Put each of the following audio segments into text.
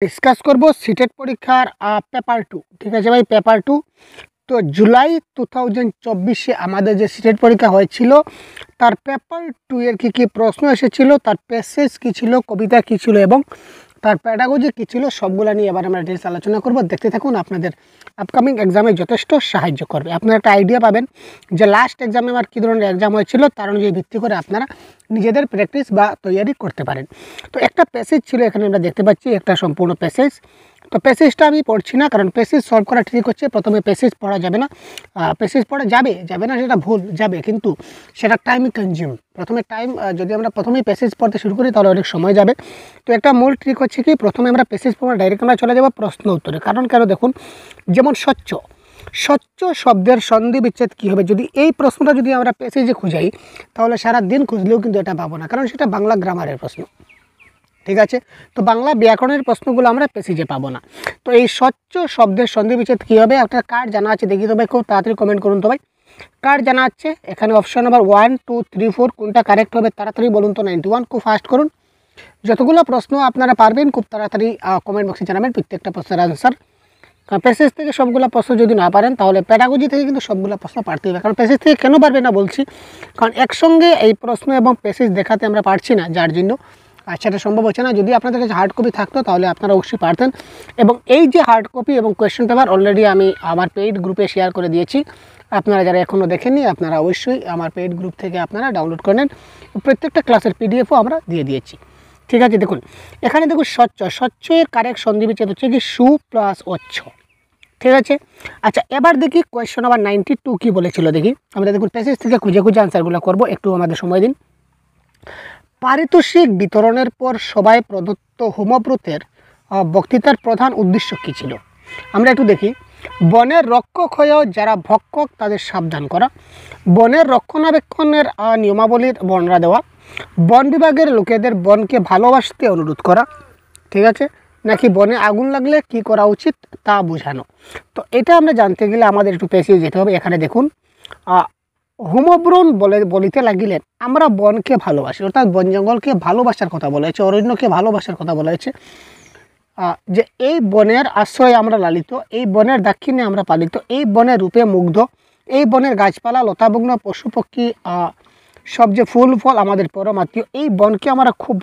Discuss করব CTET পরীক্ষার paper 2। ঠিক আছে ভাই, পেপার 2। তো জুলাই 2024 আমাদের যে সিটেট পরীক্ষা হয়েছিল তার পেপার 2 এর কী কী প্রশ্ন এসেছিল, তার প্যাসেজ কী ছিল, কবিতা কী ছিল এবং তার প্যাডাগজি কী ছিল, সবগুলো নিয়ে এবার আমরা ডিটেলস আলোচনা করব। দেখতে থাকুন, আপনাদের আপকামিং এক্সামে যথেষ্ট সাহায্য করবে। আপনারা একটা আইডিয়া পাবেন যে লাস্ট এক্সামে আমার কী ধরনের এক্সাম হয়েছিল, তার অনুযায়ী ভিত্তি করে আপনারা নিজেদের প্র্যাকটিস বা তৈরি করতে পারেন। তো একটা প্যাসেজ ছিল, এখানে আমরা দেখতে পাচ্ছি একটা সম্পূর্ণ প্যাসেজ। তো প্যাসেজটা আমি পড়ছি না, কারণ প্যাসেজ সলভ করা ঠিক হচ্ছে। প্রথমে প্যাসেজ পড়া যাবে না, প্যাসেজ পড়া যাবে না সেটা ভুল, যাবে, কিন্তু সেটা টাইম কনজিউম। যদি আমরা প্রথমেই প্যাসেজ পড়তে শুরু করি তাহলে অনেক সময় যাবে। তো একটা মূল ট্রিক হচ্ছে কি, প্রথমে আমরা প্যাসেজ পড়া ডাইরেক্ট আমরা চলে যাবো প্রশ্ন উত্তরে। কারণ কেন দেখুন, যেমন স্বচ্ছ শব্দের সন্ধি বিচ্ছেদ কী হবে, যদি এই প্রশ্নটা যদি আমরা প্যাসেজে খুঁজাই তাহলে সারা দিন খুঁজলেও কিন্তু এটা পাবো না, কারণ সেটা বাংলা গ্রামারের প্রশ্ন। ঠিক আছে, তো বাংলা ব্যাকরণের প্রশ্নগুলো আমরা প্যাসেজে পাবো না। তো এই স্বচ্ছ শব্দের সন্ধি বিচ্ছেদ কী হবে, আপনার কার জানা আছে দেখি তো ভাই, খুব তাড়াতাড়ি কমেন্ট করুন তো ভাই, কার জানা আছে। এখানে অপশন নাম্বার 1, 2, 3, 4 কোনটা কারেক্ট হবে তাড়াতাড়ি বলুন তো। 91, খুব ফাস্ট করুন। যতগুলো প্রশ্ন আপনারা পারবেন খুব তাড়াতাড়ি কমেন্ট বক্সে জানাবেন প্রত্যেকটা প্রশ্নের আনসার। কারণ প্যাসেজ থেকে সবগুলো প্রশ্ন যদি না পারেন তাহলে প্যাডাগজি থেকে কিন্তু সবগুলো প্রশ্ন পারতে হবে। কারণ প্যাসেজ থেকে কেন পারবে না বলছি, কারণ একসঙ্গে এই প্রশ্ন এবং প্যাসেজ দেখাতে আমরা পারছি না, যার জন্য সেটা সম্ভব হচ্ছে না। যদি আপনাদের কাছে হার্ড কপি থাকতো তাহলে আপনারা অবশ্যই পারতেন। এবং এই যে হার্ড কপি এবং কোয়েশ্চেন পেপার অলরেডি আমি আমার পেইড গ্রুপে শেয়ার করে দিয়েছি। আপনারা যারা এখনও দেখেননি আপনারা অবশ্যই আমার পেইড গ্রুপ থেকে আপনারা ডাউনলোড করে নেন। প্রত্যেকটা ক্লাসের পিডিএফও আমরা দিয়ে দিয়েছি। ঠিক আছে, দেখুন এখানে দেখুন স্বচ্ছের কারেক্ট সন্ধি বিচ্ছেদ হচ্ছে কি সু প্লাস অচ্ছ। ঠিক আছে, আচ্ছা এবার দেখি কোয়েশ্চন নাম্বার 92 কী বলেছিল দেখি। আমরা দেখুন প্যাসেজ থেকে খুঁজে আনসারগুলো করবো, একটু আমাদের সময় দিন। পারিতোষিক বিতরণের পর সবাই প্রদত্ত হোমব্রতের বক্তৃতার প্রধান উদ্দেশ্য কী ছিল। আমরা একটু দেখি। বনের রক্ষক হয়েও যারা ভক্ষক তাদের সাবধান করা, বনের রক্ষণাবেক্ষণের নিয়মাবলীর বর্ণনা দেওয়া, বন বিভাগের লোকেদের বনকে ভালোবাসতে অনুরোধ করা, ঠিক আছে, নাকি বনে আগুন লাগলে কি করা উচিত তা বোঝানো। তো এটা আমরা জানতে গেলে আমাদের একটু পেছিয়ে যেতে হবে। এখানে দেখুন হোমব্রণ বলিতে লাগিলেন আমরা বনকে ভালোবাসি, অর্থাৎ বন জঙ্গলকে ভালোবাসার কথা বলা হয়েছে, অরণ্যকে ভালোবাসার কথা বলা হয়েছে। যে এই বনের আশ্রয়ে আমরা লালিত, এই বনের দাক্ষিণ্যে আমরা পালিত, এই বনের রূপে মুগ্ধ, এই বনের গাছপালা লতাবগ্ন পশু পক্ষী সব যে ফুল ফল আমাদের পরমাত্মীয়, এই বনকে আমরা খুব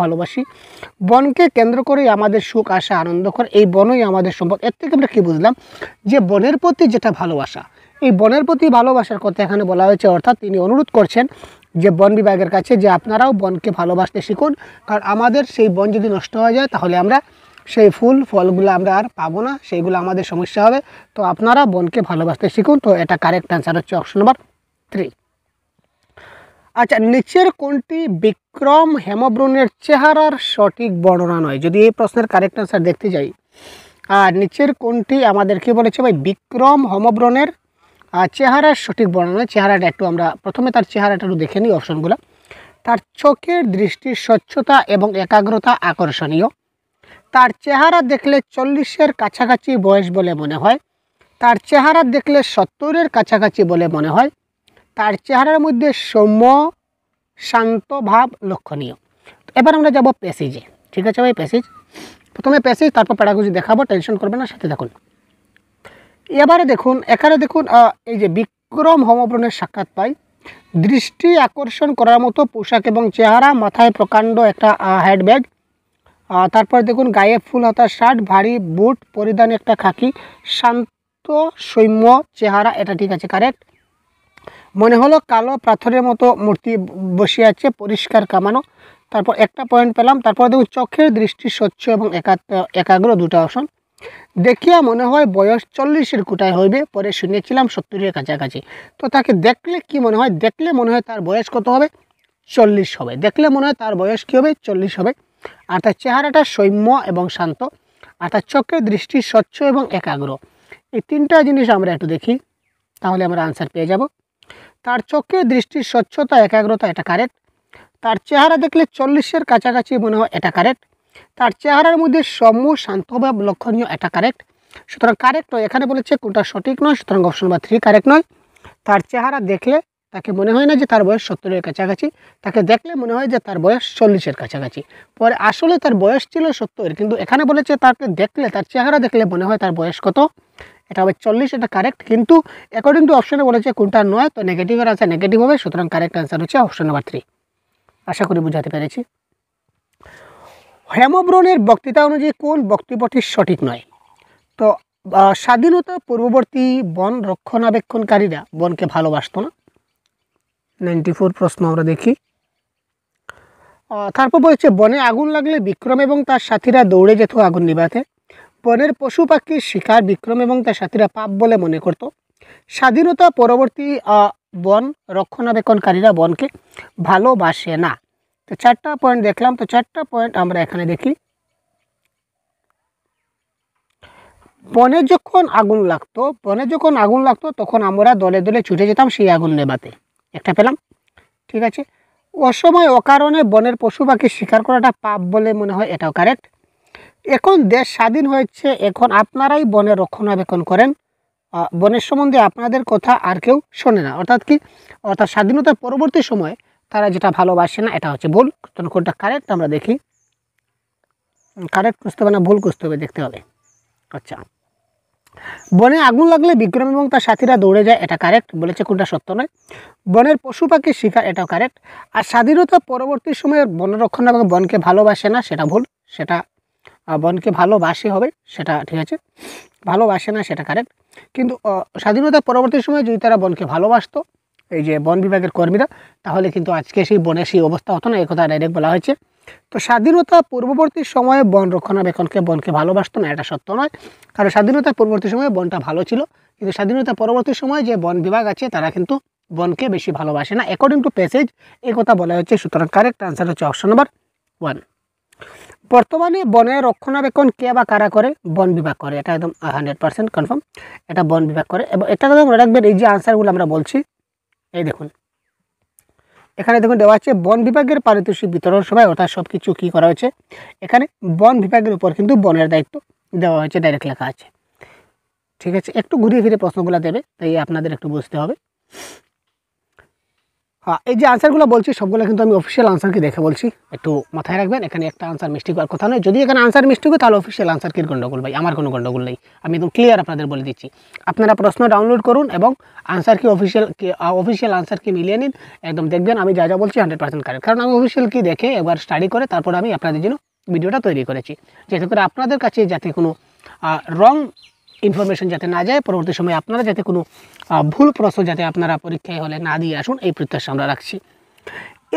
ভালোবাসি। বনকে কেন্দ্র করেই আমাদের সুখ আশা আনন্দ করে, এই বনই আমাদের সম্পদ। এর থেকে আমরা কী বুঝলাম, যে বনের প্রতি যেটা ভালোবাসা, এই বনের প্রতি ভালোবাসার কথা এখানে বলা হয়েছে। অর্থাৎ তিনি অনুরোধ করছেন যে বন বিভাগের কাছে যে আপনারাও বনকে ভালোবাসতে শিখুন, কারণ আমাদের সেই বন যদি নষ্ট হয়ে যায় তাহলে আমরা সেই ফুল ফলগুলো আমরা আর পাবো না, সেইগুলো আমাদের সমস্যা হবে। তো আপনারা বনকে ভালোবাসতে শিখুন। তো এটা কারেক্ট অ্যান্সার হচ্ছে অপশন নাম্বার 3। আচ্ছা, নিচের কোনটি বিক্রম হেমব্রণের চেহারার সঠিক বর্ণনা নয়। যদি এই প্রশ্নের কারেক্ট অ্যান্সার দেখতে যাই, আর নিচের কোনটি আমাদেরকে বলেছে ভাই বিক্রম হেমব্রণের চেহারার সঠিক বর্ণনা। চেহারাটা একটু আমরা প্রথমে তার চেহারাটা একটু দেখে নিই অপশনগুলো। তার চোখের দৃষ্টির স্বচ্ছতা এবং একাগ্রতা আকর্ষণীয়, তার চেহারা দেখলে 40-এর কাছাকাছি বয়স বলে মনে হয়, তার চেহারা দেখলে 70-এর কাছাকাছি বলে মনে হয়, তার চেহারার মধ্যে সৌম্য শান্ত ভাব লক্ষণীয়। এবার আমরা যাব প্যাসেজে। ঠিক আছে ভাই, প্রথমে প্যাসেজ তারপর প্যাডাগজি দেখাবো, টেনশন করবেন না, সাথে দেখুন। এবারে দেখুন এখানে দেখুন এই যে বিক্রম হেমব্রণের সাক্ষাৎ পাই, দৃষ্টি আকর্ষণ করার মতো পোশাক এবং চেহারা, মাথায় প্রকাণ্ড একটা হেডব্যাগ, তারপর দেখুন গায়ে ফুল হাতা শার্ট, ভারী বুট পরিধান, একটা খাকি, শান্ত সৌম্য চেহারা, এটা ঠিক আছে কারেক্ট। মনে হলো কালো পাথরের মতো মূর্তি বসে আছে, পরিষ্কার কামানো, তারপর একটা পয়েন্ট পেলাম। তারপর দেখুন চোখের দৃষ্টি স্বচ্ছ এবং একাগ্র, দুটো অপশন। দেখিয়া মনে হয় বয়স 40-এর কোটায় হইবে, পরে শুনেছিলাম 70-এর কাছাকাছি। তো তাকে দেখলে কি মনে হয়, দেখলে মনে হয় তার বয়স কত হবে, 40 হবে। দেখলে মনে হয় তার বয়স কী হবে, 40 হবে। আর তার চেহারাটা সৌম্য এবং শান্ত, আর তার চোখের দৃষ্টি স্বচ্ছ এবং একাগ্র। এই তিনটা জিনিস আমরা একটু দেখি, তাহলে আমরা আনসার পেয়ে যাব। তার চোখের দৃষ্টির স্বচ্ছতা একাগ্রতা, এটা কারেক্ট। তার চেহারা দেখলে 40-এর কাছাকাছি মনে হয়, এটা কারেক্ট। তার চেহারার মধ্যে সৌম্য শান্তভাব লক্ষণীয়, এটা কারেক্ট। সুতরাং কারেক্ট নয়, এখানে বলেছে কোনটা সঠিক নয়, সুতরাং অপশন নাম্বার 3 কারেক্ট নয়। তার চেহারা দেখলে তাকে মনে হয় না যে তার বয়স 70-এর কাছাকাছি, তাকে দেখলে মনে হয় যে তার বয়স 40-এর কাছাকাছি। পরে আসলে তার বয়স ছিল 70, কিন্তু এখানে বলেছে তাকে দেখলে, তার চেহারা দেখলে মনে হয় তার বয়স কত, এটা হবে 40, এটা কারেক্ট। কিন্তু অ্যাকর্ডিং টু অপশনে বলেছে কোনটা নয়, তো নেগেটিভের আনসার নেগেটিভ হবে, সুতরাং কারেক্ট আনসার হচ্ছে অপশন নাম্বার 3। আশা করি বুঝাতে পেরেছি। হেমব্রমের বক্তৃতা অনুযায়ী কোন বক্তব্যটি সঠিক নয়? তো স্বাধীনতা পূর্ববর্তী বন রক্ষণাবেক্ষণকারীরা বনকে ভালোবাসত না, 94 প্রশ্ন আমরা দেখি। তারপর বলছে বনে আগুন লাগলে বিক্রম এবং তার সাথীরা দৌড়ে যেত আগুন নিভাতে। বনের পশু পাখির শিকার বিক্রম এবং তার সাথীরা পাপ বলে মনে করত। স্বাধীনতা পরবর্তী বন রক্ষণাবেক্ষণকারীরা বনকে ভালোবাসে না। তো 4টা পয়েন্ট দেখলাম, তো 4টা পয়েন্ট আমরা এখানে দেখি। বনে যখন আগুন লাগতো তখন আমরা দলে দলে ছুটে যেতাম সেই আগুন নেভাতে, একটা পেলাম। ঠিক আছে, অসময় অকারণে বনের পশু পাখি শিকার করাটা পাপ বলে মনে হয়, এটাও কারেক্ট। এখন দেশ স্বাধীন হয়েছে, এখন আপনারাই বনের রক্ষণাবেক্ষণ করেন, বনের সম্বন্ধে আপনাদের কথা আর কেউ শোনে না, অর্থাৎ কি, অর্থাৎ স্বাধীনতার পরবর্তী সময় তারা যেটা ভালোবাসে না, এটা হচ্ছে ভুল। কোনটা কারেক্ট আমরা দেখি, কারেক্ট খুঁজতে হবে না ভুল খুঁজতে হবে, দেখতে হবে। আচ্ছা, বনে আগুন লাগলে বিক্রম এবং তার সাথীরা দৌড়ে যায়, এটা কারেক্ট, বলেছে কোনটা সত্য নয়। বনের পশু পাখির শিকার, এটাও কারেক্ট। আর স্বাধীনতা পরবর্তী সময়ে বন রক্ষণাবেক্ষণ বনকে ভালোবাসে না, সেটা ভুল, সেটা বনকে ভালোবাসে হবে, সেটা ঠিক আছে, ভালোবাসে না সেটা কারেক্ট। কিন্তু স্বাধীনতা পরবর্তী সময়ে যদি তারা বনকে ভালোবাসতো, এই যে বন বিভাগের কর্মীরা, তাহলে কিন্তু আজকে সেই বনের সেই অবস্থা হতো না, এই কথা ডাইরেক্ট বলা হয়েছে। তো স্বাধীনতা পূর্ববর্তী সময়ে বন রক্ষণাবেক্ষণকে বনকে ভালোবাসতো না, এটা সত্য নয়, কারণ স্বাধীনতা পূর্ববর্তী সময়ে বনটা ভালো ছিল, কিন্তু স্বাধীনতা পরবর্তী সময়ে যে বন বিভাগ আছে তারা কিন্তু বনকে বেশি ভালোবাসে না, অ্যাকর্ডিং টু প্যাসেজ এই কথা বলা হচ্ছে, সুতরাং কারেক্ট আনসার হচ্ছে অপশন নাম্বার 1। বর্তমানে বনের রক্ষণাবেক্ষণ কে বা কারা করে? বন বিভাগ করে, এটা একদম 100% কনফার্ম, এটা বন বিভাগ করে। এবং এটা একদম মনে রাখবেন, এই যে আনসারগুলো আমরা বলছি, এই দেখুন এখানে দেখুন দেওয়া আছে বন বিভাগের পারিতোষিক বিতরণ সময়, অর্থাৎ সব কিছু কী করা হয়েছে, এখানে বন বিভাগের উপর কিন্তু বনের দায়িত্ব দেওয়া হয়েছে, ডাইরেক্ট লেখা আছে। ঠিক আছে, একটু ঘুরিয়ে ফিরে প্রশ্নগুলো দেবে, তাই আপনাদের একটু বুঝতে হবে। হ্যাঁ, এই যে আনসারগুলো বলছি সবগুলো কিন্তু আমি অফিসিয়াল আনসারকে দেখে বলছি, একটু মাথায় রাখবেন, এখানে একটা আনসার মিস্টেক হওয়ার কথা নয়। যদি এখানে আনসার মিস্টেক হয় তাহলে অফিসিয়াল আনসার কি গন্ডগোল ভাই, আমার কোনো গন্ডগোল নেই, আমি একদম ক্লিয়ার আপনাদের বলে দিচ্ছি। আপনারা প্রশ্ন ডাউনলোড করুন এবং আনসার কি অফিসিয়াল আনসার কি মিলিয়ে নিন, একদম দেখবেন আমি যা যা বলছি 100% কারেক্ট, কারণ আমি অফিসিয়াল কি দেখে একবার স্টাডি করে তারপর আমি আপনাদের জন্য ভিডিওটা তৈরি করেছি, যাতে করে আপনাদের কাছে যাতে কোনো রং ইনফরমেশন যাতে না যায়, পরবর্তী সময়ে আপনারা যাতে কোনো ভুল প্রশ্ন যাতে আপনারা পরীক্ষায় হলে না দিয়ে আসুন, এই প্রত্যাশা আমরা রাখছি।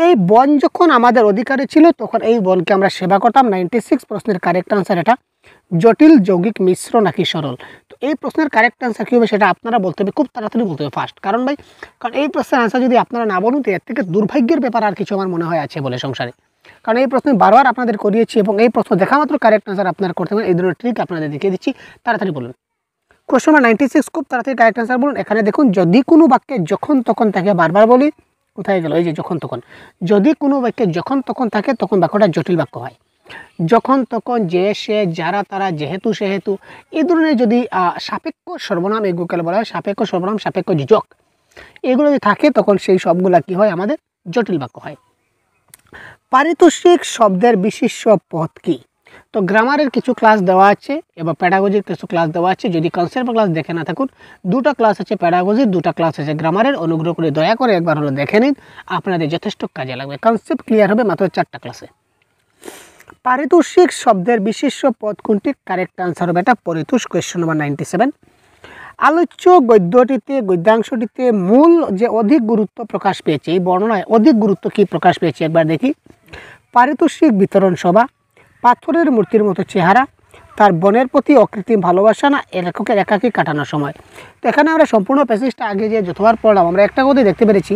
এই বন যখন আমাদের অধিকারে ছিল তখন এই বনকে আমরা সেবা করতাম। 96 প্রশ্নের কারেক্ট আনসার এটা। জটিল যৌগিক মিশ্র নাকি সরল? তো এই প্রশ্নের কারেক্ট আনসার কী হবে সেটা আপনারা বলতে হবে, খুব তাড়াতাড়ি বলতে হবে ফার্স্ট, কারণ ভাই কারণ এই প্রশ্নের আনসার যদি আপনারা না বলুন তো এর থেকে দুর্ভাগ্যের ব্যাপার আর কিছু আমার মনে হয় আছে বলে সংসারে, কারণ এই প্রশ্ন বারবার আপনাদের করিয়েছি এবং এই প্রশ্ন দেখা মাত্র কারেক্ট আনসার আপনারা করতে পারেন, এই ধরনের ট্রিক আপনাদের দেখিয়ে দিচ্ছি, তাড়াতাড়ি বলুন। কোশ্চেন নাম্বার 96, খুব তাড়াতাড়ি কারেক্ট আনসার বলুন। এখানে দেখুন, যদি কোনো বাক্যে যখন তখন থাকে, বারবার বলি, কোথায় গেল এই যে যখন তখন, যদি কোনো বাক্যে যখন তখন থাকে তখন বাক্যটা জটিল বাক্য হয়। যখন তখন, যে সে, যারা তারা, যেহেতু সেহেতু, এই ধরনের যদি সাপেক্ষ সর্বনাম, এগুলোকে বলা হয় সাপেক্ষ সর্বনাম, সাপেক্ষ যোজক, এগুলো যদি থাকে তখন সেই সবগুলা কি হয়, আমাদের জটিল বাক্য হয়। পারিতোষিক শব্দের বিশিষ্ট পদ কি? তো গ্রামারের কিছু ক্লাস দেওয়া আছে এবং প্যাডাগজির কিছু ক্লাস দেওয়া আছে, যদি কনসেপ্ট ক্লাস দেখে না থাকুন, দুটো ক্লাস আছে প্যাডাগজির, দুটো ক্লাস আছে গ্রামারের, অনুগ্রহ করে দয়া করে একবার হলো দেখে নিন, আপনাদের যথেষ্ট কাজে লাগবে, কনসেপ্ট ক্লিয়ার হবে মাত্র 4টা ক্লাসে। পারিতোষিক শব্দের বিশিষ্ট পদ কোনটি? কারেক্ট আনসার হবে এটা পরিতোষ, কোয়েশ্চন নাম্বার 97। আলোচ্য গদ্যটিতে, গদ্যাংশটিতে মূল যে অধিক গুরুত্ব প্রকাশ পেয়েছে, এই বর্ণনায় অধিক গুরুত্ব কি প্রকাশ পেয়েছে একবার দেখি। পারিতোষিক বিতরণ সভা, পাথরের মূর্তির মতো চেহারা, তার বনের প্রতি অকৃত্রিম ভালোবাসা, না লেখকের একাকী কাটানোর সময়। তো এখানে আমরা সম্পূর্ণ প্যাসেজটা আগে যে যতবার পড়লাম আমরা একটা কথাই দেখতে পেরেছি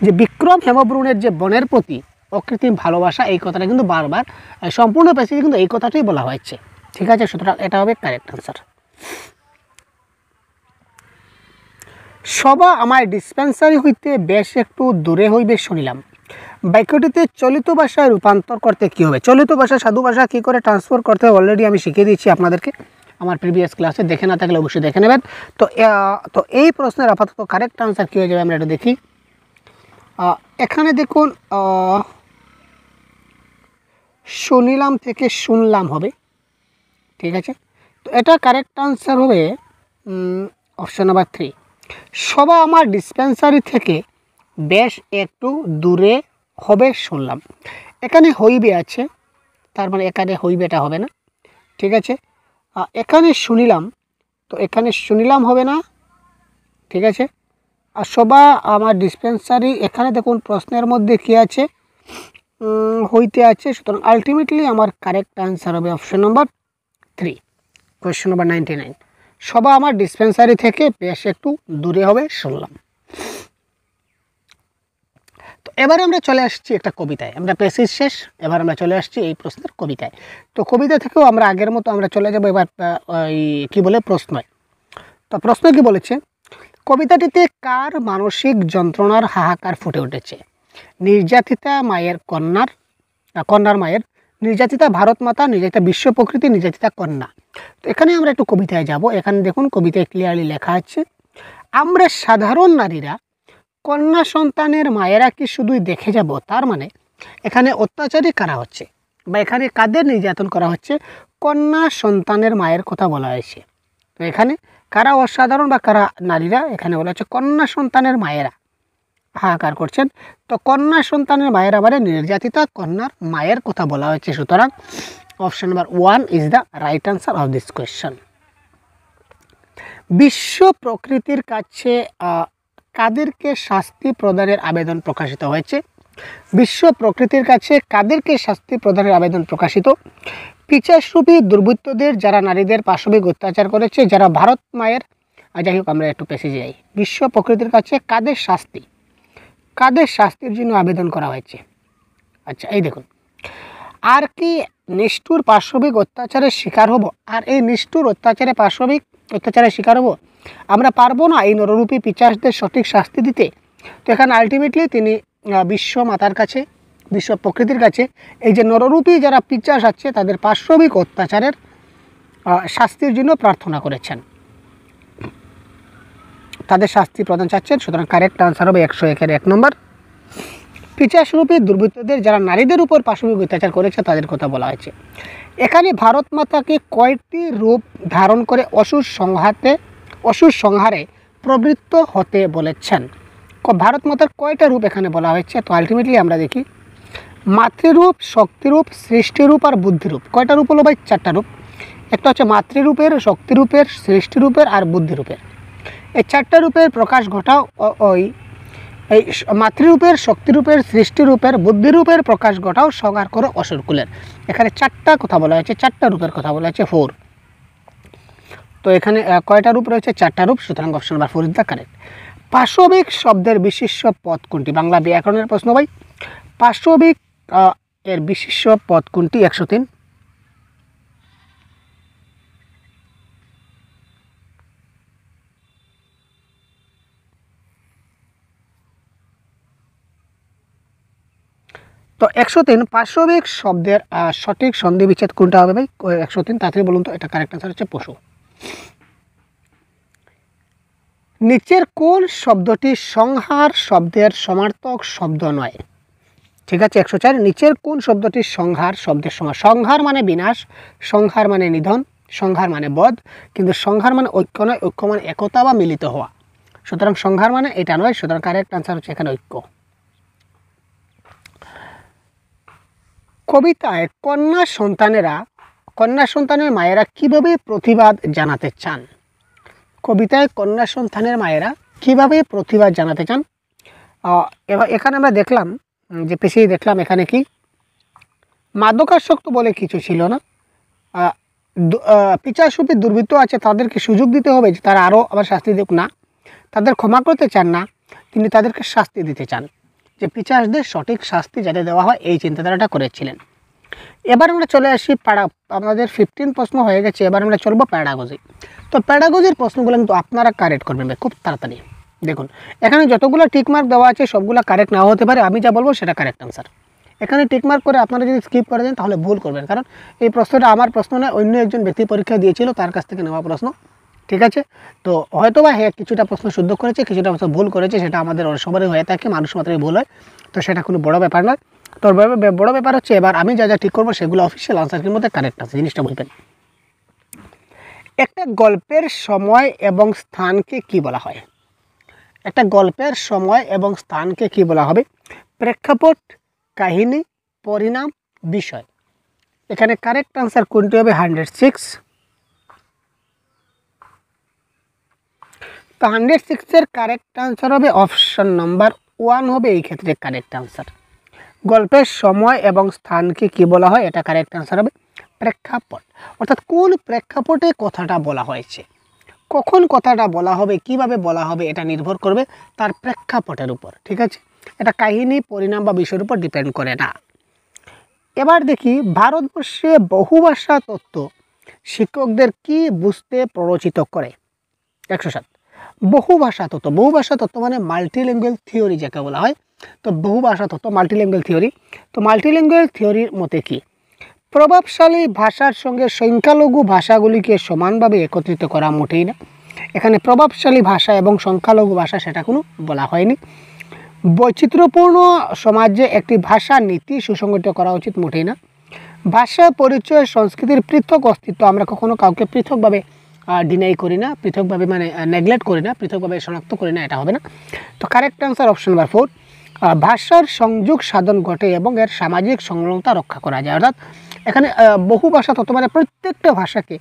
যে বিক্রম হেমব্রমের যে বনের প্রতি অকৃত্রিম ভালোবাসা, এই কথাটা কিন্তু বারবার সম্পূর্ণ প্যাসেজে কিন্তু এই কথাটাই বলা হয়েছে। ঠিক আছে, সুতরাং এটা হবে কারেক্ট আনসার। সভা আমায় ডিসপেন্সারি হইতে বেশ একটু দূরে হইবে শুনিলাম, বাক্যটিতে চলিত ভাষায় রূপান্তর করতে কী হবে? চলিত ভাষা সাধু ভাষা কী করে ট্রান্সফার করতে হবে অলরেডি আমি শিখিয়ে দিয়েছি আপনাদেরকে আমার প্রিভিয়াস ক্লাসে, দেখে না থাকলে অবশ্যই দেখে নেবেন। তো এই প্রশ্নের আপাতত কারেক্ট আনসার কী হয়ে যাবে আমরা এটা দেখি। এখানে দেখুন শুনিলাম থেকে শুনলাম হবে, ঠিক আছে। তো এটা কারেক্ট আনসার হবে অপশন নাম্বার 3। সবা আমার ডিসপেন্সারি থেকে বেশ একটু দূরে হবে শুনলাম। এখানে হইবে আছে, তার মানে এখানে হইবেটা হবে না, ঠিক আছে। এখানে শুনিলাম, তো এখানে শুনিলাম হবে না, ঠিক আছে। আর সবা আমার ডিসপেন্সারি, এখানে দেখুন প্রশ্নের মধ্যে কী আছে, হইতে আছে, সুতরাং আলটিমেটলি আমার কারেক্ট আনসার হবে অপশন নম্বর 3, কোয়েশ্চেন নম্বর 99। সবা আমার ডিসপেন্সারি থেকে বেশ একটু দূরে হবে শুনলাম। তো এবারে আমরা চলে আসছি একটা কবিতায়, আমরা পেসিস শেষ, এবার আমরা চলে আসছি এই প্রশ্নের কবিতায়। তো কবিতা থেকেও আমরা আগের মতো আমরা চলে যাবো এবার ওই কী বলে প্রশ্নয়। তো প্রশ্ন কি বলেছে, কবিতাটিতে কার মানসিক যন্ত্রণার হাহাকার ফুটে উঠেছে? নির্যাতিতা মায়ের কন্যার মায়ের, নির্যাতিতা ভারত মাতা, নির্যাতিতা বিশ্ব প্রকৃতি, নির্যাতিতা কন্যা। তো এখানে আমরা একটু কবিতায় যাব। এখানে দেখুন কবিতায় ক্লিয়ারলি লেখা আছে, আমরা সাধারণ নারীরা কন্যা সন্তানের মায়েরা কি শুধুই দেখে যাব, তার মানে এখানে অত্যাচারী কারা হচ্ছে বা এখানে কাদের নির্যাতন করা হচ্ছে? কন্যা সন্তানের মায়ের কথা বলা হয়েছে। তো এখানে কারা অসাধারণ বা কারা নারীরা, এখানে বলা হচ্ছে কন্যা সন্তানের মায়েরা হাহাকার করছেন। তো কন্যা সন্তানের মায়েরা মানে নির্যাতিতা কন্যার মায়ের কথা বলা হয়েছে, সুতরাং option number 1 is the right answer of this question. বিশ্ব প্রকৃতির কাছে কাদেরকে শাস্তি প্রদানের আবেদন প্রকাশিত হয়েছে? বিশ্ব প্রকৃতির কাছে কাদেরকে শাস্তি প্রদানের আবেদন প্রকাশিত? পিচাসরূপী দুর্বৃত্তদের, যারা নারীদের পাশবিক অত্যাচার করেছে, যারা ভারত মায়ের, যাই হোক আমরা একটু পেছে যাই। বিশ্ব প্রকৃতির কাছে কাদের শাস্তির জন্য আবেদন করা হয়েছে? আচ্ছা এই দেখুন, আর কি নিষ্ঠুর পাশবিক অত্যাচারের শিকার হব? আর এই নিষ্ঠুর পাশবিক অত্যাচারের শিকার হব? আমরা পারবো না এই নররূপী পিচাসদের সঠিক শাস্তি দিতে। তো এখানে আলটিমেটলি তিনি বিশ্ব মাতার কাছে, বিশ্ব প্রকৃতির কাছে এই যে নররূপী যারা পিচাস আছে তাদের পাশবিক অত্যাচারের শাস্তির জন্য প্রার্থনা করেছেন, তাদের শাস্তি প্রদান চাচ্ছেন। সুতরাং কারেক্ট আনসার হবে 101-এর 1 নম্বর। পিচাসরূপী দুর্বৃত্তদের, যারা নারীদের উপর পাশবিক অত্যাচার করেছে তাদের কথা বলা হয়েছে। এখানে ভারত মাতাকে কয়টি রূপ ধারণ করে অসুর সংহারে প্রবৃত্ত হতে বলেছেন? ভারত মাতার কয়টা রূপ এখানে বলা হয়েছে? তো আলটিমেটলি আমরা দেখি, মাতৃরূপ, শক্তিরূপ, সৃষ্টিরূপ আর বুদ্ধিরূপ। কয়টা রূপ হলো ভাই? 4টা রূপ। একটা হচ্ছে মাতৃরূপের, শক্তিরূপের, সৃষ্টিরূপের আর বুদ্ধিরূপের। এই 4টা রূপের প্রকাশ ঘটাও এই মাতৃরূপের, শক্তিরূপের, সৃষ্টিরূপের, বুদ্ধিরূপের প্রকাশ ঘটাও সংহার করো অসুরকুলের। এখানে 4টা কথা বলা হয়েছে, 4টা রূপের কথা বলা হয়েছে, 4। তো এখানে কয়টা রূপ রয়েছে? 4টা রূপ, সুতরাং option number 4 is the correct. পাশবিক শব্দের বিশিষ্ট পদ কোনটি? বাংলা ব্যাকরণের প্রশ্ন ভাই। পাশবিক এর বিশিষ্ট পদ কোনটি? 103। তো 103 পাশবিক শব্দের সঠিক সন্ধি বিচ্ছেদ কোনটা হবে ভাই? 103 তাড়াতাড়ি বলুন তো। এটা কারেক্ট আনসার হচ্ছে পশু। নিচের কোন শব্দটি সংহার শব্দের সমার্থক শব্দ নয়? ঠিক আছে, 104। নিচের কোন শব্দটি সংহার শব্দের সমার্থক? সংহার মানে বিনাশ, সংহার মানে নিধন, সংহার মানে বধ, কিন্তু সংহার মানে ঐক্য নয়, ঐক্য মানে একতা বা মিলিত হওয়া। সুতরাং সংহার মানে এটা নয়, সুতরাং কারেক্ট আনসার হচ্ছে এখানে ঐক্য। কবিতায় কন্যা সন্তানের মায়েরা কিভাবে প্রতিবাদ জানাতে চান? কবিতায় কন্যা সন্তানের মায়েরা কিভাবে প্রতিবাদ জানাতে চান? এবার এখানে আমরা দেখলাম যে পেছিয়ে দেখলাম এখানে কি মাদকাসক্ত বলে কিছু ছিল না। পিচাসরূপী দুর্বৃত্ত আছে, তাদেরকে সুযোগ দিতে হবে যে তারা আরও আবার শাস্তি দেখ না, তাদের ক্ষমা করতে চান না, তিনি তাদেরকে শাস্তি দিতে চান, যে পিচাসদের সঠিক শাস্তি যাতে দেওয়া হয়, এই চিন্তাধারাটা করেছিলেন। এবার আমরা চলে আসি আমাদের 15 প্রশ্ন হয়ে গেছে, এবার আমরা চলবো প্যাডাগজি। তো প্যাডাগজির প্রশ্নগুলো কিন্তু আপনারা কারেক্ট করবেন খুব তাড়াতাড়ি। দেখুন এখানে যতগুলো টিকমার্ক দেওয়া আছে সবগুলো কারেক্ট নাও হতে পারে, আমি যা বলবো সেটা কারেক্ট আনসার। এখানে টিকমার্ক করে আপনারা যদি স্কিপ করে দেন তাহলে ভুল করবেন, কারণ এই প্রশ্নটা আমার প্রশ্ন নয়, অন্য একজন ব্যক্তি পরীক্ষা দিয়েছিল তার কাছ থেকে নেওয়া প্রশ্ন। ঠিক আছে। তো হয়তো বা হ্যাঁ কিছুটা প্রশ্ন শুদ্ধ করেছে, কিছুটা প্রশ্ন ভুল করেছে, সেটা আমাদের সবারই হয়ে থাকে, মানুষ মাত্রই ভুল হয়, তো সেটা কোনো বড় ব্যাপার নয়। তো বড় ব্যাপার হচ্ছে এবার আমি যা যা ঠিক করবো সেগুলো অফিসিয়াল আনসারের মধ্যে কারেক্ট আছে, জিনিসটা বলবেন। একটা গল্পের সময় এবং স্থানকে কি বলা হয়? একটা গল্পের সময় এবং স্থানকে কি বলা হবে? প্রেক্ষাপট, কাহিনী, পরিণাম, বিষয়। এখানে কারেক্ট আনসার কোনটি হবে? 106। তো 106-এর কারেক্ট আনসার হবে অপশন নাম্বার 1 হবে এই ক্ষেত্রে কারেক্ট আনসার। গল্পের সময় এবং স্থানকে কি বলা হয়? এটা কারেক্ট আনসার হবে প্রেক্ষাপট। অর্থাৎ কোন প্রেক্ষাপটে কথাটা বলা হয়েছে, কখন কথাটা বলা হবে, কিভাবে বলা হবে, এটা নির্ভর করবে তার প্রেক্ষাপটের উপর। ঠিক আছে, এটা কাহিনী, পরিণাম বা বিষয়ের উপর ডিপেন্ড করে না। এবার দেখি ভারতবর্ষে বহুভাষা তত্ত্ব শিক্ষকদের কি বুঝতে প্ররোচিত করে? 107। বহুভাষা তত্ত্ব মানে মাল্টিল্যাঙ্গুয়াল থিওরি যাকে বলা হয়। তো বহুভাষা তত্ত্ব মাল্টিল্যাঙ্গুয়াল থিওরি। তো মাল্টিল্যাঙ্গুয়াল থিওরির মতে কি? প্রভাবশালী ভাষার সঙ্গে সংখ্যালঘু ভাষাগুলিকে সমানভাবে একত্রিত করা মোটেই না। এখানে প্রভাবশালী ভাষা এবং সংখ্যালঘু ভাষা সেটা কোনো বলা হয়নি। বৈচিত্র্যপূর্ণ সমাজে একটি ভাষা নীতি সুসংগঠিত করা উচিত মোটেই না। ভাষা পরিচয় সংস্কৃতির পৃথক অস্তিত্ব আমরা কখনো কাউকে পৃথকভাবে ডিনাই করি না, পৃথকভাবে মানে নেগলেক্ট করি না, পৃথকভাবে শনাক্ত করি না, এটা হবে না। তো কারেক্ট আনসার অপশন নাম্বার 4। ভাষার সংযোগ সাধন ঘটে এবং এর সামাজিক সংলগ্নতা রক্ষা করা যায়। অর্থাৎ এখানে বহু ভাষা তত্ত্ব মানে প্রত্যেকটা ভাষাকে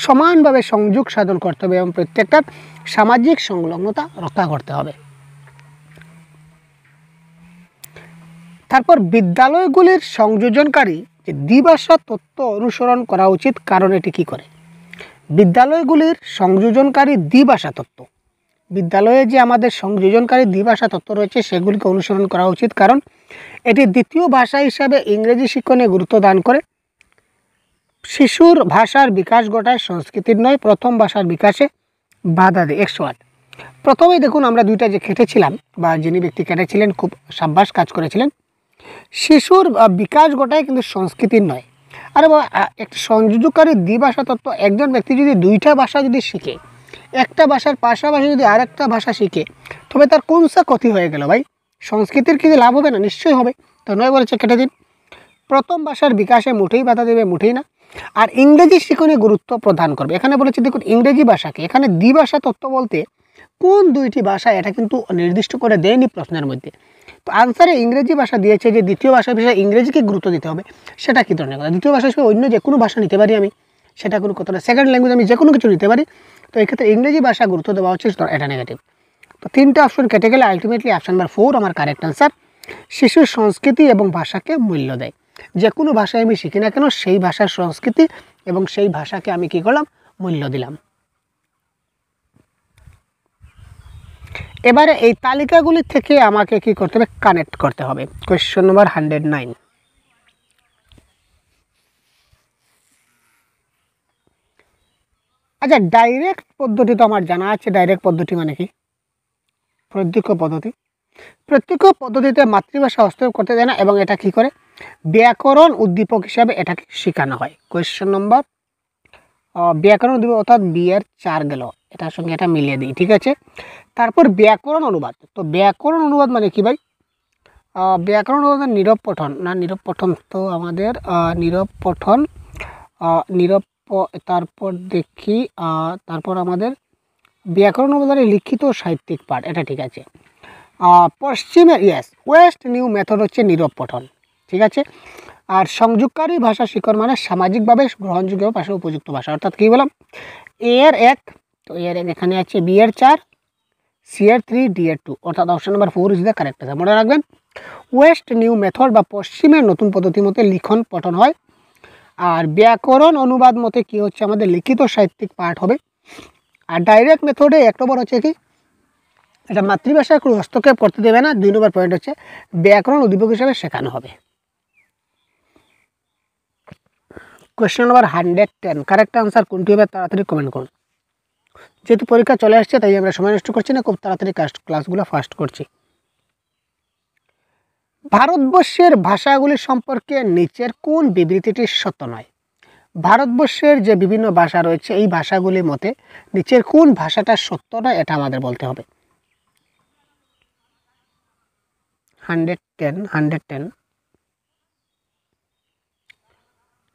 সমানভাবে সংযোগ সাধন করতে হবে এবং প্রত্যেকটার সামাজিক সংলগ্নতা রক্ষা করতে হবে। তারপর বিদ্যালয়গুলির সংযোজনকারী যে দ্বিভাষা তত্ত্ব অনুসরণ করা উচিত, কারণ এটি কী করে? বিদ্যালয়গুলির সংযোজনকারী দ্বিভাষা তত্ত্ব, বিদ্যালয়ে যে আমাদের সংযোজনকারী দ্বিভাষা তত্ত্ব রয়েছে সেগুলিকে অনুসরণ করা উচিত, কারণ এটি দ্বিতীয় ভাষা হিসাবে ইংরেজি শিক্ষণে গুরুত্ব দান করে, শিশুর ভাষার বিকাশ ঘটায়, সংস্কৃতির নয় প্রথম ভাষার বিকাশে বাধা দেয়। 108। প্রথমেই দেখুন আমরা দুইটা যে কেটেছিলাম বা যিনি ব্যক্তি কেটেছিলেন খুব সাব্বাস কাজ করেছিলেন। শিশুর বিকাশ ঘটায় কিন্তু সংস্কৃতির নয়। আরে বাবা, একটা সংযোজকারী দ্বিভাষা তত্ত্ব, একজন ব্যক্তি যদি দুইটা ভাষা যদি শিখে, একটা ভাষার পাশাপাশি যদি আরেকটা ভাষা শিখে, তবে তার কোন সা ক্ষতি হয়ে গেল ভাই? সংস্কৃতির কি লাভ হবে না? নিশ্চয়ই হবে। তো নয় বলেছে কেটে দিন। প্রথম ভাষার বিকাশে মোটেই বাধা দেবে, মোটেই না। আর ইংরেজি শিক্ষণে গুরুত্ব প্রদান করবে। এখানে বলেছে দেখুন ইংরেজি ভাষাকে, এখানে দ্বিভাষা তত্ত্ব বলতে কোন দুইটি ভাষা এটা কিন্তু নির্দিষ্ট করে দেয়নি প্রশ্নের মধ্যে। তো আনসারে ইংরেজি ভাষা দিয়েছে যে দ্বিতীয় ভাষা বিষয়ে ইংরেজিকে গুরুত্ব দিতে হবে, সেটা কী ধরনের কথা? দ্বিতীয় ভাষা হিসেবে অন্য যে কোনো ভাষা নিতে পারি আমি, সেটা কোনো কথা না। সেকেন্ড ল্যাঙ্গুয়েজ আমি যে কোনো কিছু নিতে পারি, তো এক্ষেত্রে ইংরেজি ভাষা গুরুত্ব দেওয়া হচ্ছে, এটা নেগেটিভ। তো তিনটা অপশন কেটে গেলে আলটিমেটলি অপশন নাম্বার 4 আমার কারেক্ট আনসার। শিশুর সংস্কৃতি এবং ভাষাকে মূল্য দেয়। যে কোনো ভাষায় আমি শিখি না কেন, সেই ভাষার সংস্কৃতি এবং সেই ভাষাকে আমি কী করলাম? মূল্য দিলাম। এবারে এই তালিকাগুলি থেকে আমাকে কি করতে হবে? কানেক্ট করতে হবে। কোয়েশ্চন নম্বর 109। আচ্ছা, ডাইরেক্ট পদ্ধতি তো আমার জানা আছে। ডাইরেক্ট পদ্ধতি মানে কি? প্রত্যক্ষ পদ্ধতি। প্রত্যক্ষ পদ্ধতিতে মাতৃভাষা হস্তক্ষেপ করতে দেয় না এবং এটা কি করে? ব্যাকরণ উদ্দীপক হিসাবে এটাকে শেখানো হয়। কোয়েশ্চন নম্বর ব্যাকরণ উদ্দীপক অর্থাৎ বিয়ের 4 গেল, এটার সঙ্গে এটা মিলিয়ে দিই। ঠিক আছে, তারপর ব্যাকরণ অনুবাদ। তো ব্যাকরণ অনুবাদ মানে কি ভাই? ব্যাকরণ অনুবাদ নীরব পঠন না, নীরব পঠন তো আমাদের নীরব পঠন, নীরব, তারপর দেখি তারপর আমাদের ব্যাকরণ অনুবাদের লিখিত সাহিত্যিক পাঠ, এটা ঠিক আছে। পশ্চিমের ওয়েস্ট নিউ মেথড হচ্ছে নীরব পঠন। ঠিক আছে। আর সংযোগকারী ভাষা শিক্ষণ মানে সামাজিকভাবে গ্রহণযোগ্য ভাষা, উপযুক্ত ভাষা। অর্থাৎ কী বললাম? এর 1, তো এর 1 এখানে আছে, বি এর 4, সি এর 3, ডি এর 2, অর্থাৎ option number 4 is the correct answer. মনে রাখবেন, ওয়েস্ট নিউ মেথড বা পশ্চিমের নতুন পদ্ধতি মতে লিখন পঠন হয়। আর ব্যাকরণ অনুবাদ মতে কি হচ্ছে? আমাদের লিখিত সাহিত্যিক পাঠ হবে। আর ডাইরেক্ট মেথডে 1 নম্বর হচ্ছে কি? এটা মাতৃভাষায় কোনো হস্তক্ষেপ করতে দেবে না। 2 নম্বর পয়েন্ট হচ্ছে ব্যাকরণ উদ্দীপক হিসাবে শেখানো হবে। কোয়েশ্চেন নম্বর 110, কারেক্ট আনসার কোনটি হবে? তাড়াতাড়ি কমেন্ট করুন। যেহেতু পরীক্ষা চলে আসছে তাই আমরা সময় নষ্ট করছি না, খুব তাড়াতাড়ি ক্লাসগুলো ফাস্ট করছি। ভারতবর্ষের ভাষাগুলি সম্পর্কে নিচের কোন বিবৃতিটি সত্য নয়? ভারতবর্ষের যে বিভিন্ন ভাষা রয়েছে এই ভাষাগুলির মতে নিচের কোন ভাষাটা সত্য নয় এটা আমাদের বলতে হবে। 110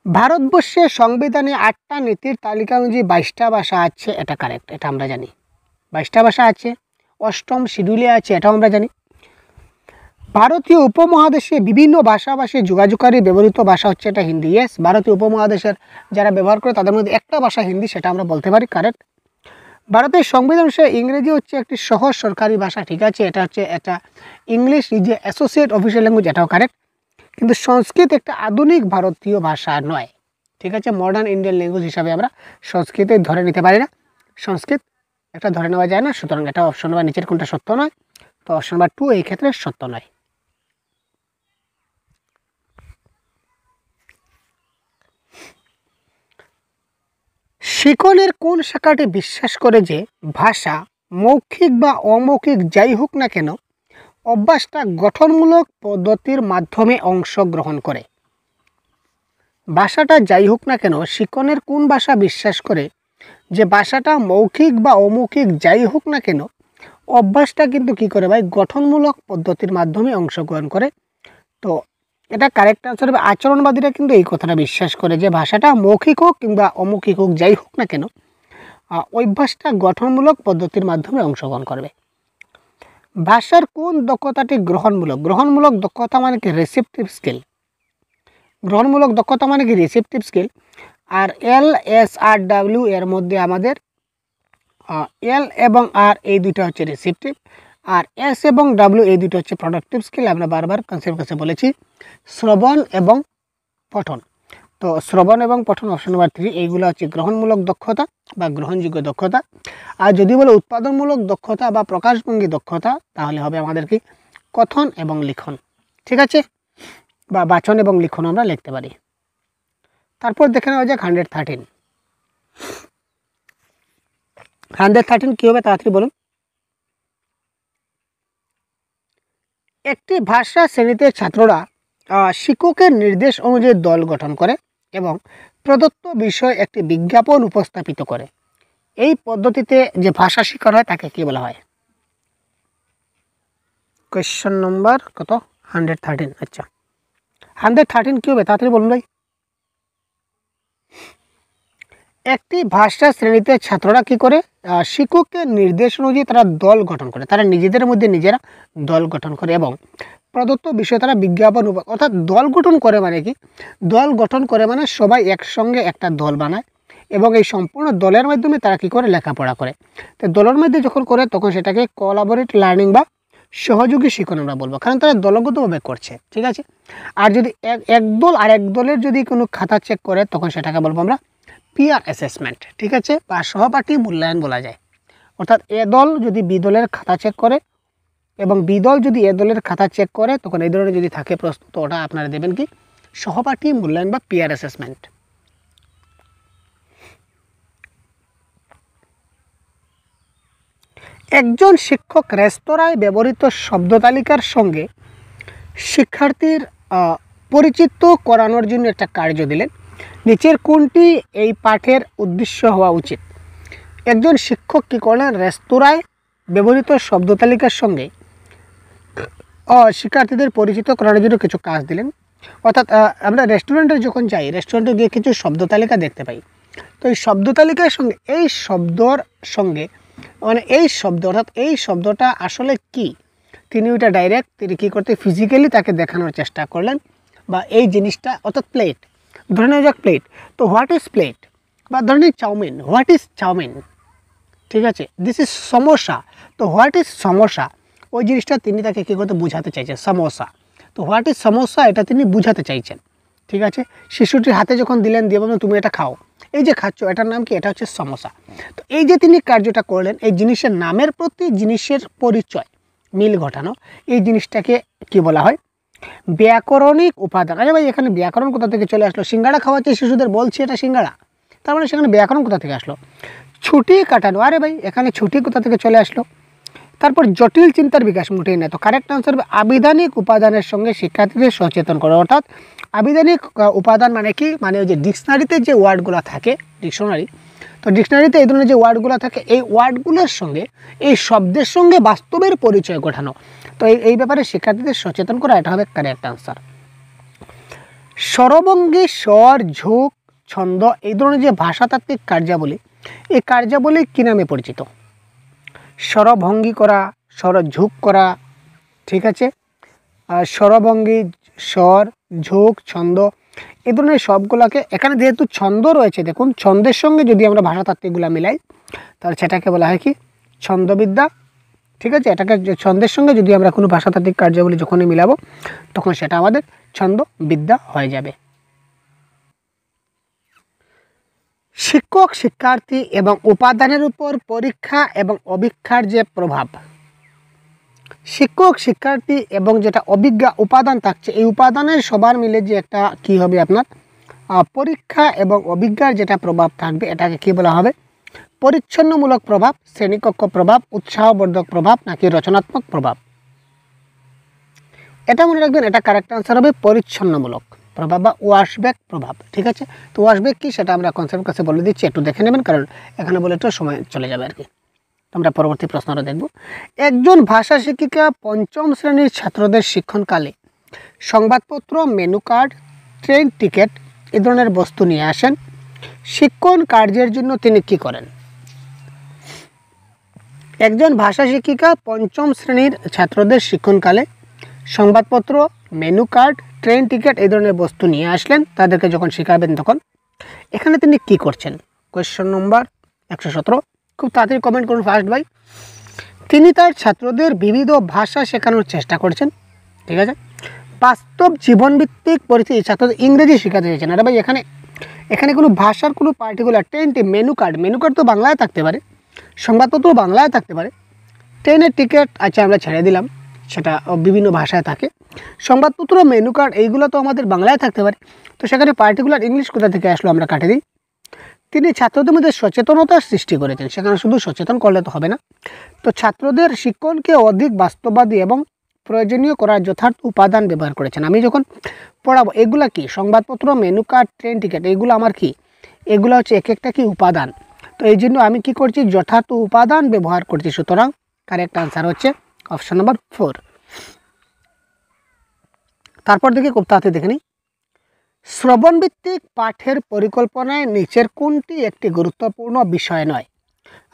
ভারতবর্ষের সংবিধানে 8টা নীতির তালিকা অনুযায়ী 22টা ভাষা আছে, এটা কারেক্ট, এটা আমরা জানি। 22টা ভাষা আছে, 8ম শিডিউলে আছে, এটাও আমরা জানি। ভারতীয় উপমহাদেশে বিভিন্ন ভাষাভাষী যোগাযোগকারী ব্যবহৃত ভাষা হচ্ছে এটা হিন্দি। ইয়েস, ভারতীয় উপমহাদেশের যারা ব্যবহার করে তাদের মধ্যে একটা ভাষা হিন্দি, সেটা আমরা বলতে পারি, কারেক্ট। ভারতের সংবিধান অনুসারে ইংরেজি হচ্ছে একটি সহজ সরকারি ভাষা, ঠিক আছে, এটা English is a associate official language, এটাও কারেক্ট। কিন্তু সংস্কৃত একটা আধুনিক ভারতীয় ভাষা নয়, ঠিক আছে, মডার্ন ইন্ডিয়ান ল্যাঙ্গুয়েজ হিসাবে আমরা সংস্কৃতে ধরে নিতে পারি না, সংস্কৃত একটা ধরে নেওয়া যায় না। সুতরাং এটা অপশন নাম্বার নিচের কোনটা সত্য নয়? তো অপশন নাম্বার 2 এই ক্ষেত্রে সত্য নয়। শিকনের কোন শাখাটি বিশ্বাস করে যে ভাষা মৌখিক বা অমৌখিক যাই হোক না কেন অভ্যাসটা গঠনমূলক পদ্ধতির মাধ্যমে অংশগ্রহণ করে? ভাষাটা যাই হোক না কেন শিকনের কোন ভাষা বিশ্বাস করে যে ভাষাটা মৌখিক বা অমৌখিক যাই হোক না কেন অভ্যাসটা কিন্তু কি করে ভাই, গঠনমূলক পদ্ধতির মাধ্যমে অংশগ্রহণ করে। তো এটা কারেক্ট আনসার হবে। আচরণবাদীরা কিন্তু এই কথাটা বিশ্বাস করে যে ভাষাটা মৌখিক হোক কিংবা অমৌখিক হোক যাই হোক না কেন অভ্যাসটা গঠনমূলক পদ্ধতির মাধ্যমে অংশগ্রহণ করবে। ভাষার কোন দক্ষতাটি গ্রহণমূলক? গ্রহণমূলক দক্ষতা মানে কি রিসেপটিভ স্কিল। গ্রহণমূলক দক্ষতা মানে কি রিসেপটিভ স্কিল। আর LSRW এর মধ্যে আমাদের L এবং R এই দুইটা হচ্ছে রিসেপটিভ, আর S এবং W এই দুটো হচ্ছে প্রোডাক্টিভ স্কিল। আমরা বারবার কনসেপ্ট কাছে বলেছি শ্রবণ এবং পঠন। তো শ্রবণ এবং পঠন অপশন নাম্বার 3 এইগুলো হচ্ছে গ্রহণমূলক দক্ষতা বা গ্রহণযোগ্য দক্ষতা। আর যদি বলে উৎপাদনমূলক দক্ষতা বা প্রকাশভঙ্গি দক্ষতা তাহলে হবে আমাদের কি কথন এবং লিখন, ঠিক আছে, বা বাচন এবং লিখন আমরা লিখতে পারি। তারপর দেখে নেওয়া যাক 113 কী হবে তাড়াতাড়ি বলুন। একটি ভাষা শ্রেণীতে ছাত্ররা শিক্ষকের নির্দেশ অনুযায়ী দল গঠন করে এবং প্রদত্ত বিষয় একটি বিজ্ঞাপন উপস্থাপিত করে। এই পদ্ধতিতে যে ভাষা শেখানো হয় তাকে কি বলা হয়? কোয়েশ্চন নম্বর কত? 113। আচ্ছা 113 কী হবে তাড়াতাড়ি বলুন ভাই। একটি ভাষা শ্রেণীতে ছাত্ররা কি করে, শিক্ষকের নির্দেশ অনুযায়ী তারা দল গঠন করে, তারা নিজেদের মধ্যে নিজেরা দল গঠন করে এবং প্রদত্ত বিষয়ে তারা বিজ্ঞাপন অর্থাৎ দল গঠন করে মানে কি, দল গঠন করে মানে সবাই একসঙ্গে একটা দল বানায় এবং এই সম্পূর্ণ দলের মাধ্যমে তারা কি করে লেখাপড়া করে। তো দলের মধ্যে যখন করে তখন সেটাকে কোলাবোরেট লার্নিং বা সহযোগী শিক্ষণ আমরা বলবো, কারণ তারা দলগতভাবে করছে, ঠিক আছে। আর যদি এক দল আর এক দলের যদি কোনো খাতা চেক করে তখন সেটাকে বলবো আমরা পিয়ার অ্যাসেসমেন্ট, ঠিক আছে, বা সহপাঠী মূল্যায়ন বলা যায়। অর্থাৎ এ দল যদি বি দলের খাতা চেক করে এবং বি দল যদি এ দলের খাতা চেক করে তখন এই ধরনের যদি থাকে প্রশ্ন তো ওটা আপনারা দেবেন কি সহপাঠী মূল্যায়ন বা পিয়ার অ্যাসেসমেন্ট। একজন শিক্ষক রেস্তোরাঁয় ব্যবহৃত শব্দ তালিকার সঙ্গে শিক্ষার্থীর পরিচিত করানোর জন্য একটা কার্য দিলেন। নিচের কোনটি এই পাঠের উদ্দেশ্য হওয়া উচিত? একজন শিক্ষক কী করলেন, রেস্তোরাঁয় ব্যবহৃত শব্দ তালিকার সঙ্গে শিক্ষার্থীদের পরিচিত করানোর জন্য কিছু কাজ দিলেন। অর্থাৎ আমরা রেস্টুরেন্টে যখন যাই, রেস্টুরেন্টে গিয়ে কিছু শব্দ তালিকা দেখতে পাই। তো এই শব্দ তালিকার সঙ্গে এই শব্দর সঙ্গে মানে এই শব্দ অর্থাৎ এই শব্দটা আসলে কি তিনি ওইটা ডাইরেক্ট তিনি কী করতে ফিজিক্যালি তাকে দেখানোর চেষ্টা করলেন। বা এই জিনিসটা অর্থাৎ প্লেট, ধরে নেওয়া যাক প্লেট, তো হোয়াট ইজ প্লেট, বা ধরে নিই চাউমিন, হোয়াট ইজ চাউমিন, ঠিক আছে, দিস ইজ সমোসা, তো হোয়াট ইজ সমোসা, ওই জিনিসটা তিনি তাকে কী করতে বোঝাতে চাইছেন, সমোসা, তো হোয়াট ইজ সমোসা এটা তিনি বুঝাতে চাইছেন, ঠিক আছে। শিশুটির হাতে যখন দিলেন দিয়ে বললেন তুমি এটা খাও, এই যে খাচ্ছ এটার নাম কি, এটা হচ্ছে সমোসা। তো এই যে তিনি কার্যটা করলেন এই জিনিসের নামের প্রতি জিনিসের পরিচয় মিল ঘটানো, এই জিনিসটাকে কি বলা হয়, ব্যাকরণিক উপাদান। আরে ভাই এখানে ব্যাকরণ কোথা থেকে চলে আসলো, সিঙ্গাড়া খাওয়াচ্ছে শিশুদের বলছি এটা সিঙ্গাড়া, তার মানে সেখানে ব্যাকরণ কোথা থেকে আসলো, ছুটি কাটানো, আরে ভাই এখানে ছুটি কোথা থেকে চলে আসলো। তারপর জটিল চিন্তার বিকাশ মোটেই না, তো কারেক্ট আনসার হবে আবিধানিক উপাদানের সঙ্গে শিক্ষার্থীদের সচেতন করা, অর্থাৎ আবিধানিক উপাদান মানে কি, মানে ওই যে ডিকশনারিতে যে ওয়ার্ডগুলো থাকে, ডিকশনারি, তো ডিকশনারিতে এই ধরনের যে ওয়ার্ডগুলো থাকে, এই ওয়ার্ডগুলোর সঙ্গে এই শব্দের সঙ্গে বাস্তবের পরিচয় ঘটানো। তো এই ব্যাপারে শিক্ষার্থীদের সচেতন করা, এটা হবে কারেক্ট আনসার। স্বরভঙ্গি, স্বর, ঝোঁক, ছন্দ এই ধরনের যে ভাষাতাত্ত্বিক কার্যাবলী, এই কার্যাবলী কী নামে পরিচিত? স্বরভঙ্গি করা, স্বরঝোঁক করা, ঠিক আছে, স্বরভঙ্গি, স্বর, ঝোঁক, ছন্দ এই ধরনের সবগুলোকে, এখানে যেহেতু ছন্দ রয়েছে, দেখুন ছন্দের সঙ্গে যদি আমরা ভাষাতাত্ত্বিকগুলো মিলাই তাহলে সেটাকে বলা হয় কি? ছন্দবিদ্যা, ঠিক আছে। এটাকে ছন্দের সঙ্গে যদি আমরা কোনো ভাষাতাত্ত্বিক কার্যাবলী যখনই মিলাবো তখন সেটা আমাদের ছন্দবিদ্যা হয়ে যাবে। শিক্ষক, শিক্ষার্থী এবং উপাদানের উপর পরীক্ষা এবং অভিক্ষার যে প্রভাব, শিক্ষক, শিক্ষার্থী এবং যেটা অভিজ্ঞা উপাদান থাকছে, এই উপাদানের সবার মিলে যে একটা কি হবে আপনার পরীক্ষা এবং অভিজ্ঞার যেটা প্রভাব থাকবে, এটাকে কি বলা হবে? পরিচ্ছন্নমূলক প্রভাব, শ্রেণীকক্ষ প্রভাব, উৎসাহবর্ধক প্রভাব নাকি রচনাত্মক প্রভাব? এটা মনে রাখবেন, এটা কারেক্ট আনসার হবে পরিচ্ছন্নমূলক প্রভাব বা ওয়াশব্যাক প্রভাব, ঠিক আছে। তো ওয়াশব্যাক কি সেটা আমরা কনসেপ্ট কাছে বলে দিচ্ছি, একটু দেখে নেবেন, কারণ এখানে বলে একটু সময় চলে যাবে আর কি। আমরা পরবর্তী প্রশ্নটা দেখব। একজন ভাষা শিক্ষিকা পঞ্চম শ্রেণীর ছাত্রদের শিক্ষণকালে সংবাদপত্র, মেনু কার্ড, ট্রেন টিকিট এই ধরনের বস্তু নিয়ে আসেন। শিক্ষণ কার্যের জন্য তিনি কি করেন? একজন ভাষা শিক্ষিকা পঞ্চম শ্রেণীর ছাত্রদের শিক্ষণকালে সংবাদপত্র, মেনু কার্ড, ট্রেন টিকিট এই ধরনের বস্তু নিয়ে আসলেন তাদেরকে যখন শেখাবেন তখন। এখানে তিনি কি করছেন? কোয়েশ্চন নম্বর 117। খুব তাড়াতাড়ি কমেন্ট করুন ফার্স্ট ভাই। তিনি তার ছাত্রদের বিবিধ ভাষা শেখানোর চেষ্টা করছেন, ঠিক আছে। বাস্তব জীবনভিত্তিক পরিস্থিতি, ছাত্রদের ইংরেজি শেখাতে চাইছেন। আরে ভাই এখানে কোনো ভাষার কোনো পার্টিকুলার মেনু কার্ড তো বাংলায় থাকতে পারে, সংবাদপত্র বাংলায় থাকতে পারে, ট্রেনের টিকিট আচ্ছা আমরা ছেড়ে দিলাম, সেটা বিভিন্ন ভাষায় থাকে। সংবাদপত্র, মেনু কার্ড এইগুলো তো আমাদের বাংলায় থাকতে পারে, তো সেখানে পার্টিকুলার ইংলিশ কোথা থেকে আসলো আমরা কাটে দিই। তিনি ছাত্রদের মধ্যে সচেতনতার সৃষ্টি করেছেন, সেখানে শুধু সচেতন করলে তো হবে না। তো ছাত্রদের শিক্ষণকে অধিক বাস্তববাদী এবং প্রয়োজনীয় করার যথার্থ উপাদান ব্যবহার করেছেন। আমি যখন পড়াবো এগুলা কি? সংবাদপত্র, মেনু কার্ড, ট্রেন টিকিট এইগুলো আমার কি? এগুলো হচ্ছে এক একটা কি উপাদান। তো এই জন্য আমি কি করছি? যথার্থ উপাদান ব্যবহার করছি। সুতরাং কারেক্ট আনসার হচ্ছে অপশন নাম্বার 4। তারপর দেখি খুব তাড়াতাড়ি দেখে নিই। শ্রবণভিত্তিক পাঠের পরিকল্পনায় নিচের কোনটি একটি গুরুত্বপূর্ণ বিষয় নয়?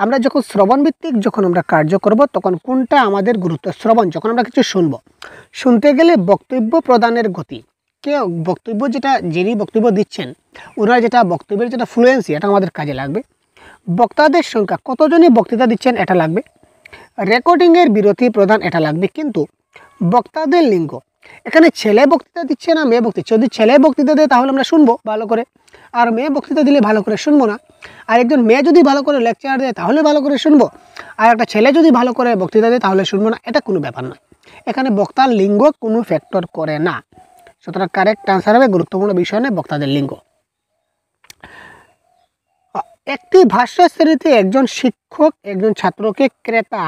আমরা যখন শ্রবণভিত্তিক যখন আমরা কার্য করব তখন কোনটা আমাদের গুরুত্ব? শ্রবণ, যখন আমরা কিছু শুনবো, শুনতে গেলে বক্তব্য প্রদানের গতি, বক্তব্য যিনি বক্তব্য দিচ্ছেন ওনার যেটা বক্তব্যের যেটা ফ্লুয়েন্সি, এটা আমাদের কাজে লাগবে। বক্তাদের সংখ্যা, কতজনই বক্তৃতা দিচ্ছেন এটা লাগবে। রেকর্ডিংয়ের বিরতি প্রদান এটা লাগবে। কিন্তু বক্তাদের লিঙ্গ, এখানে ছেলে বক্তৃতা দিচ্ছে না মেয়ে বক্তৃতা? যদি ছেলে বক্তৃতা দেয় তাহলে আমরা শুনবো ভালো করে, আর মেয়ে বক্তৃতা দিলে ভালো করে শুনবো না। আর একজন মেয়ে যদি ভালো করে লেকচার দেয় তাহলে ভালো করে শুনবো, আর একটা ছেলে যদি ভালো করে বক্তৃতা দেয় তাহলে শুনবো না। এটা কোনো ব্যাপার নয়, এখানে বক্তার লিঙ্গ কোনো ফ্যাক্টর করে না। সুতরাং কারেক্ট আনসার হবে গুরুত্বপূর্ণ বিষয় নয়, বক্তাদের লিঙ্গ। একটি ভাষা শ্রেণীতে একজন শিক্ষক একজন ছাত্রকে ক্রেতা,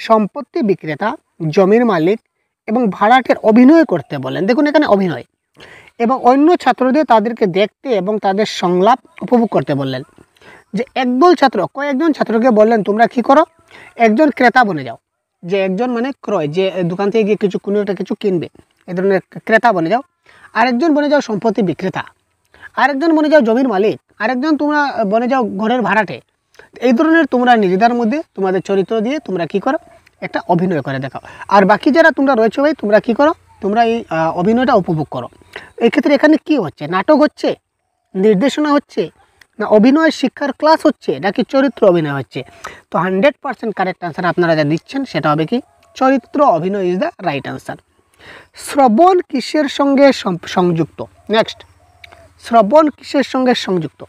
সম্পত্তি বিক্রেতা, জমির মালিক এবং ভাড়াটের অভিনয় করতে বলেন। দেখুন এখানে অভিনয়, এবং অন্য ছাত্রদের তাদেরকে দেখতে এবং তাদের সংলাপ উপভোগ করতে বললেন। যে একদল ছাত্র, কয়েকজন ছাত্রকে বললেন তোমরা কি করো? একজন ক্রেতা বনে যাও, যে একজন মানে ক্রয়, যে দোকান থেকে গিয়ে কোনো একটা কিছু কিনবে, এই ধরনের ক্রেতা বনে যাও। আরেকজন বনে যাও সম্পত্তি বিক্রেতা, আরেকজন বনে যাও জমির মালিক, আরেকজন তোমরা বনে যাও ঘরের ভাড়াটে। এই ধরনের তোমরা নিজেদের মধ্যে তোমাদের চরিত্র দিয়ে তোমরা কি করো? একটা অভিনয় করে দেখাও। আর বাকি যারা তোমরা রয়েছে ভাই তোমরা কি করো? তোমরা এই অভিনয়টা উপভোগ করো। এই ক্ষেত্রে এখানে কি হচ্ছে? নাটক হচ্ছে, নির্দেশনা হচ্ছে, না অভিনয় শিক্ষার ক্লাস হচ্ছে, নাকি চরিত্র অভিনয় হচ্ছে? তো 100% কারেক্ট আনসার আপনারা যা দিচ্ছেন সেটা হবে কি? চরিত্র অভিনয় ইজ দ্য রাইট আনসার। শ্রবণ কিসের সঙ্গে সংযুক্ত? নেক্সট, শ্রবণ কিসের সঙ্গে সংযুক্ত?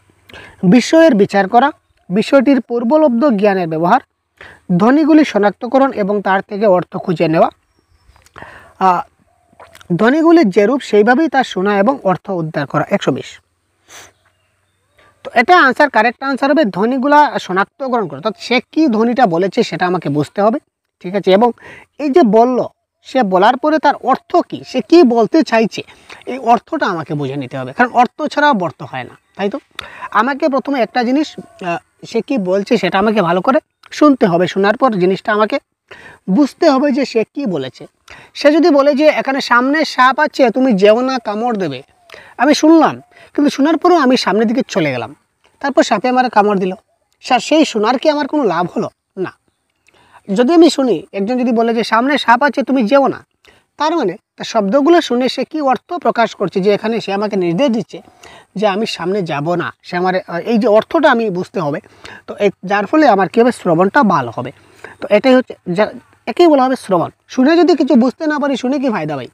বিষয়ের বিচার করা, বিষয়টির পূর্বলব্ধ জ্ঞানের ব্যবহার, ধ্বনিগুলি শনাক্তকরণ এবং তার থেকে অর্থ খুঁজে নেওয়া। ধ্বনিগুলির যেরূপ সেইভাবেই তার শোনা এবং অর্থ উদ্ধার করা। 120। তো এটা আনসার, কারেক্ট আনসার হবে ধ্বনিগুলা শনাক্তকরণ করা। অর্থাৎ সে কী ধ্বনিটা বলেছে সেটা আমাকে বুঝতে হবে, ঠিক আছে। এবং এই যে বলল সে বলার পরে তার অর্থ কী, সে কী বলতে চাইছে, এই অর্থটা আমাকে বুঝে নিতে হবে, কারণ অর্থ ছাড়াও বর্ত হয় না, তাই তো? আমাকে প্রথমে একটা জিনিস সে কী বলছে সেটা আমাকে ভালো করে শুনতে হবে, শোনার পর জিনিসটা আমাকে বুঝতে হবে যে সে কী বলেছে। সে যদি বলে যে এখানে সামনে সাপ আছে, তুমি যেও না, কামড় দেবে, আমি শুনলাম, কিন্তু শোনার পরেও আমি সামনের দিকে চলে গেলাম, তারপর সাপে আমার কামড় দিল, সেই শোনার কি আমার কোনো লাভ হলো না। যদি আমি শুনি একজন যদি বলে যে সামনে সাপ আছে, তুমি যেও না, তার মানে তার শব্দগুলো শুনে সে কী অর্থ প্রকাশ করছে, যে এখানে সে আমাকে নির্দেশ দিচ্ছে যে আমি সামনে যাব না, সে আমার এই যে অর্থটা আমি বুঝতে হবে। তো যার ফলে আমার কী হবে, শ্রবণটা ভালো হবে। তো এটাই হচ্ছে একেই বলা হবে শ্রবণ। শুনে যদি কিছু বুঝতে না পারি, শুনে কি ফায়দা ভাই?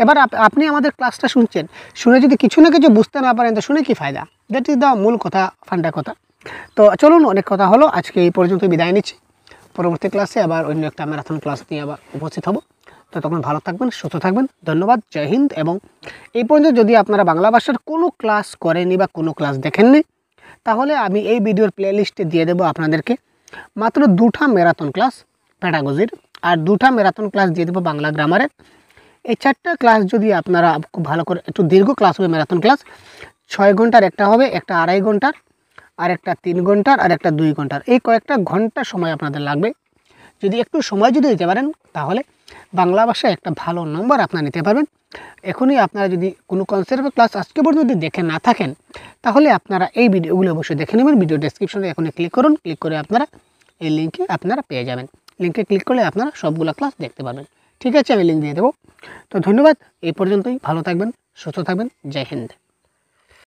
এবার আপনি আমাদের ক্লাসটা শুনছেন, শুনে যদি কিছু না কিছু বুঝতে না পারেন, তো শুনে কি ফায়দা? দ্যাট ইজ দ্য মূল কথা, ফান্ডা কথা। তো চলুন, অনেক কথা হলো, আজকে এই পর্যন্ত বিদায় নিচ্ছি। পরবর্তী ক্লাসে আবার অন্য একটা ম্যারাথন ক্লাস নিয়ে আবার উপস্থিত হব। তো তখন ভালো থাকবেন, সুস্থ থাকবেন, ধন্যবাদ, জয় হিন্দ। এবং এই পর্যন্ত যদি আপনারা বাংলা ভাষার কোনো ক্লাস করেননি বা কোনো ক্লাস দেখেননি, তাহলে আমি এই ভিডিওর প্লেলিস্টে দিয়ে দেবো আপনাদেরকে মাত্র 2টা ম্যারাথন ক্লাস প্যাডাগজির, আর 2টা ম্যারাথন ক্লাস দিয়ে দেবো বাংলা গ্রামারের। এই 4টা ক্লাস যদি আপনারা খুব ভালো করে, একটু দীর্ঘ ক্লাস হবে ম্যারাথন ক্লাস, 6 ঘন্টার একটা হবে, একটা 2.5 ঘন্টার, আর একটা 3 ঘন্টার, আর একটা 2 ঘন্টার। এই কয়েকটা ঘন্টা সময় আপনাদের লাগবে। যদি একটু সময় যদি দিতে পারেন, তাহলে বাংলা ভাষায় একটা ভালো নম্বর আপনারা নিতে পারবেন। এখনই আপনারা যদি কোনো কনসেপ্টের ক্লাস আজকে পর্যন্ত যদি দেখে না থাকেন, তাহলে আপনারা এই ভিডিওগুলো অবশ্যই দেখে নেবেন। ভিডিও ডেসক্রিপশনে এখনই ক্লিক করুন, ক্লিক করে আপনারা এই লিঙ্কে আপনারা পেয়ে যাবেন। লিঙ্কে ক্লিক করলে আপনারা সবগুলো ক্লাস দেখতে পারবেন। ঠিক আছে, আমি লিঙ্ক দিয়ে দেবো। তো ধন্যবাদ, এই পর্যন্তই, ভালো থাকবেন, সুস্থ থাকবেন, জয় হিন্দ।